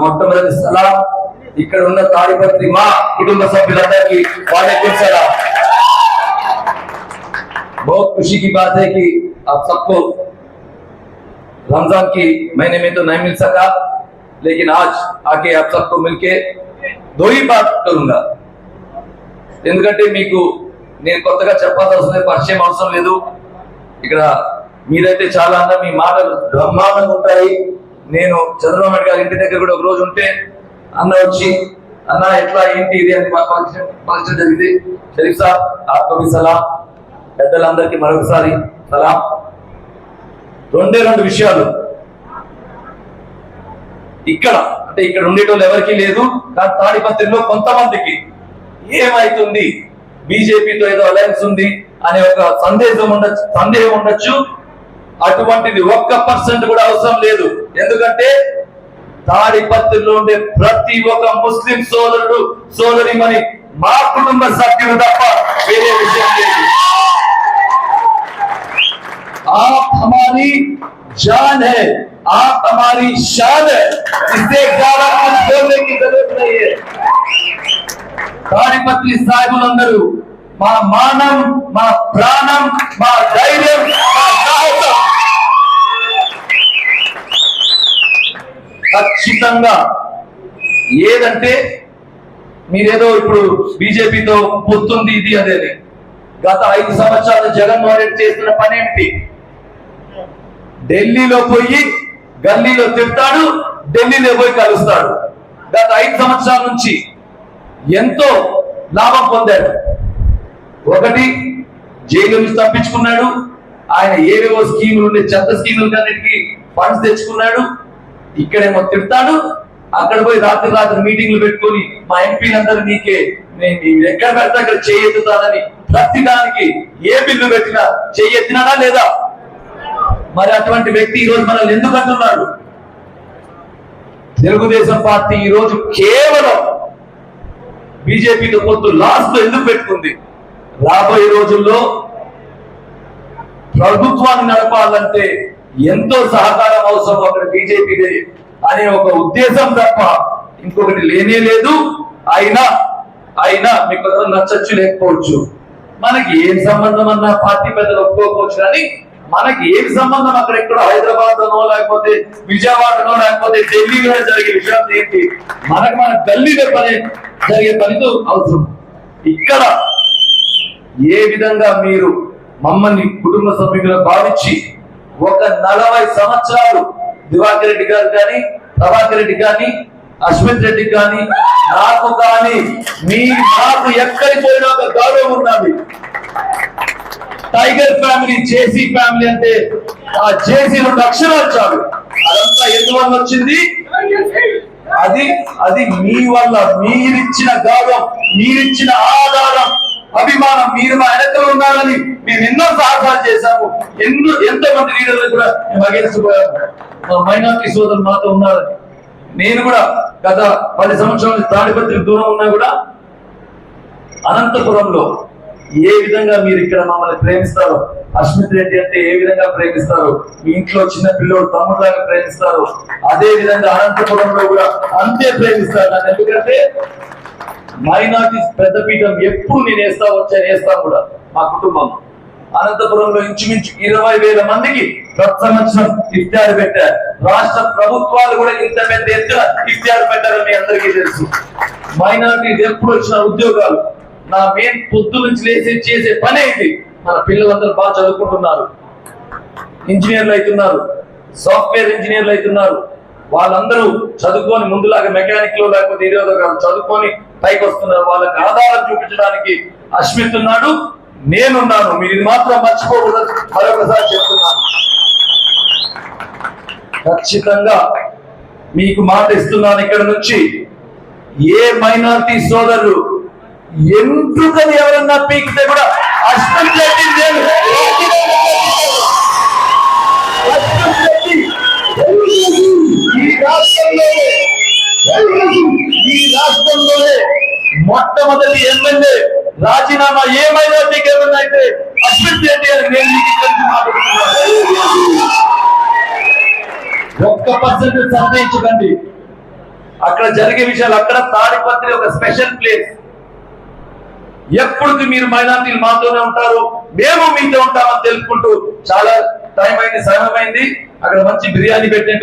మొట్టమొదటి సలాం ఇక్కడ ఉన్న తాడిపత్రి మా కుటుంబ సభ్యులందరికీ वालेकुम सलाम। बहुत खुशी की बात है कि आप सबको रमजान की महीने में तो नहीं मिल सका, लेकिन आज आके आप सबको मिलके दो ही बात करूंगा। ఎందుకంటే మీకు నేను కొత్తగా చెప్పాల్సిన అవసరం పరిచయం అవసరం లేదు। ఇక్కడ మీరైతే చాలా అన్న మీ మాటలు బ్రహ్మాండంగా ఉంటాయి। నేను చంద్రబాబు నాయుడు గారి ఇంటి దగ్గర కూడా ఒక రోజు ఉంటే అన్న వచ్చి అన్న ఎట్లా ఏంటి ఇది అని పరిచయం జరిగింది। షరీఫ్ సాబ్ ఆప్కో భీ సలాం, పెద్దలందరికీ మరొకసారి సలాం। రెండు విషయాలు ఇక్కడ అంటే ఇక్కడ ఉండేటోళ్ళు ఎవరికి లేదు, కానీ తాడిపత్రిలో కొంతమందికి ఏమైతుంది బీజేపీతో ఏదో అలయన్స్ ఉంది అనే ఒక సందేహం ఉండొచ్చు। అటువంటిది 1% కూడా అవసరం లేదు। ఎందుకంటే తాడిపత్రిలో ఉండే ప్రతి ఒక్క ముస్లిం సోదరుడు సోదరిమణి మా కుటుంబ సభ్యులు తప్ప వేరే విషయం లేదు। आप हमारी जान है, आप हमारी शान है, इससे ज्यादा कुछ बोलने की जरूरत नहीं है। తాడిపత్రి సాయిబులందరూ మా మానం, మా ప్రాణం, మా ధైర్యం, మా సాహసం। ఖచ్చితంగా ఏదంటే మీరేదో ఇప్పుడు బీజేపీతో పొత్తుంది ఇది అదే, గత 5 సంవత్సరాలు జగన్మోహన్ రెడ్డి చేస్తున్న పని ఏమిటి? ఢిల్లీలో పోయి గల్లీలో తిడతాడు, ఢిల్లీలో పోయి కలుస్తాడు। గత 5 సంవత్సరాల నుంచి ఎంతో లాభం పొందాడు। ఒకటి జైలు నుంచి తప్పించుకున్నాడు, ఆయన ఏవేవో స్కీములు ఉండే చెత్త స్కీములు అన్నిటికీ ఫండ్స్ తెచ్చుకున్నాడు। ఇక్కడేమో తిడతాడు, అక్కడ పోయి రాత్రి మీటింగ్లు పెట్టుకొని మా ఎంపీలందరూ నీకే నేను ఎక్కడ పెడతా అక్కడ చేయెత్తుతానని ప్రతి దానికి ఏ బిల్లు పెట్టినా చేయెత్తినాడా లేదా? మరి అటువంటి వ్యక్తి ఈ రోజు మనల్ని ఎందుకు అంటున్నాడు? తెలుగుదేశం పార్టీ ఈ రోజు కేవలం బీజేపీతో పొత్తు లాస్ట్ ఎందుకు పెట్టుకుంది? రాబోయే రోజుల్లో ప్రభుత్వాన్ని నడపాలంటే ఎంతో సహకారం అవసరం అక్కడ బీజేపీదే అనే ఒక ఉద్దేశం తప్ప ఇంకొకటి లేనే లేదు। అయినా మీకు నచ్చచ్చు లేకపోవచ్చు, మనకి ఏం సంబంధం అన్న పార్టీ పెద్దలు ఒప్పుకోకపోవచ్చు, కానీ మనకి ఏం సంబంధం అక్కడ ఎక్కడో హైదరాబాద్ లోనో లేకపోతే విజయవాడనో లేకపోతే ఢిల్లీలో జరిగే విషయం ఏంటి? మన గల్లీలో జరిగే పనితో అవసరం। ఇక్కడ ఏ విధంగా మీరు మమ్మల్ని కుటుంబ సభ్యులుగా భావించి ఒక 40 సంవత్సరాలు దివాకర్ రెడ్డి గారు కానీ, ప్రభాకర్ రెడ్డి కానీ, అశ్విత్ రెడ్డి కానీ, నాకు కానీ నాకు ఎక్కడికి పోయినా ఒక గౌరవం ఉన్నది। టైగర్ ఫ్యామిలీ, జేసీ ఫ్యామిలీ అంటే ఆ జేసీ 2 అక్షరాలు చాలు। అదంతా ఎందువల్ల వచ్చింది? అది మీ వల్ల, మీరిచ్చిన గౌరవం, మీరిచ్చిన ఆధారం, అభిమానం, మీరు మా వెనకలు ఉన్నారని మేము ఎన్నో సాహసాలు చేశాము। ఎంతో మంది లీడర్లు కూడా మేము అగేన్స్ట్ పోయాము, మా మైనారిటీ సోదరులు మాతో ఉన్నారని। నేను కూడా గత 10 సంవత్సరాల తాడిపత్రి దూరం ఉన్నా కూడా అనంతపురంలో ఏ విధంగా మీరు ఇక్కడ మమ్మల్ని ప్రేమిస్తారో, అశ్మిత్ రెడ్డి అంటే ఏ విధంగా ప్రేమిస్తారో, మీ ఇంట్లో చిన్న పిల్లోడు తమ్ముడులాగా ప్రేమిస్తారు, అదే విధంగా అనంతపురంలో కూడా అంతే ప్రేమిస్తారు నన్ను। ఎందుకంటే మైనారిటీస్ పెద్దపీఠం ఎప్పుడు నేను వేస్తాను కూడా మా కుటుంబం। అనంతపురంలో ఇంచుమించు 20,000 మందికి ప్రతి సంవత్సరం ఇఫ్తార్ పెట్టారు। రాష్ట్ర ప్రభుత్వాలు కూడా ఇంత పెద్ద ఎత్తున ఇఫ్తార్ పెట్టారని మీ అందరికీ తెలుసు। మైనారిటీస్ ఎప్పుడు వచ్చిన ఉద్యోగాలు, నా మెయిన్ పొద్దు నుంచి లేచి చేసే పనే ఇది। మన పిల్లలందరూ బాగా చదువుకుంటున్నారు, ఇంజనీర్లు అవుతున్నారు, సాఫ్ట్వేర్ ఇంజనీర్లు అవుతున్నారు। వాళ్ళందరూ చదువుకొని ముందులాగా మెకానిక్ లో లేకపోతే ఏదో చదువుకొని పైకి వస్తున్నారు। వాళ్ళకి ఆధారం చూపించడానికి అశ్మిత్ ఉన్నాడు, నేనున్నాను। మీరు ఇది మాత్రం మర్చిపోకూడదు, మరొకసారి చెప్తున్నాను। ఖచ్చితంగా మీకు మాట ఇస్తున్నాను, ఇక్కడ నుంచి ఏ మైనారిటీ సోదరులు ఎందుకని ఎవరన్నా పీకితే కూడా అశ్విత్ రెడ్డి ఈ రాష్ట్రంలోనే మొట్టమొదటి ఎమ్మెల్యే రాజీనామా ఏ మైనారిటీకి ఏమన్నా అయితే అశ్విత్ రెడ్డి అని నేను 1% సందేహించకండి. అక్కడ జరిగే విషయాలు, అక్కడ తాడిపత్రి ఒక స్పెషల్ ప్లేస్. ఎప్పటికీ మీరు మైనార్టీలు మాతోనే ఉంటారు, మేము మీతో ఉంటామని తెలుపుకుంటూ చాలా టైం అయింది, సమయం అయింది. అక్కడ మంచి బిర్యానీ పెట్టినట్టు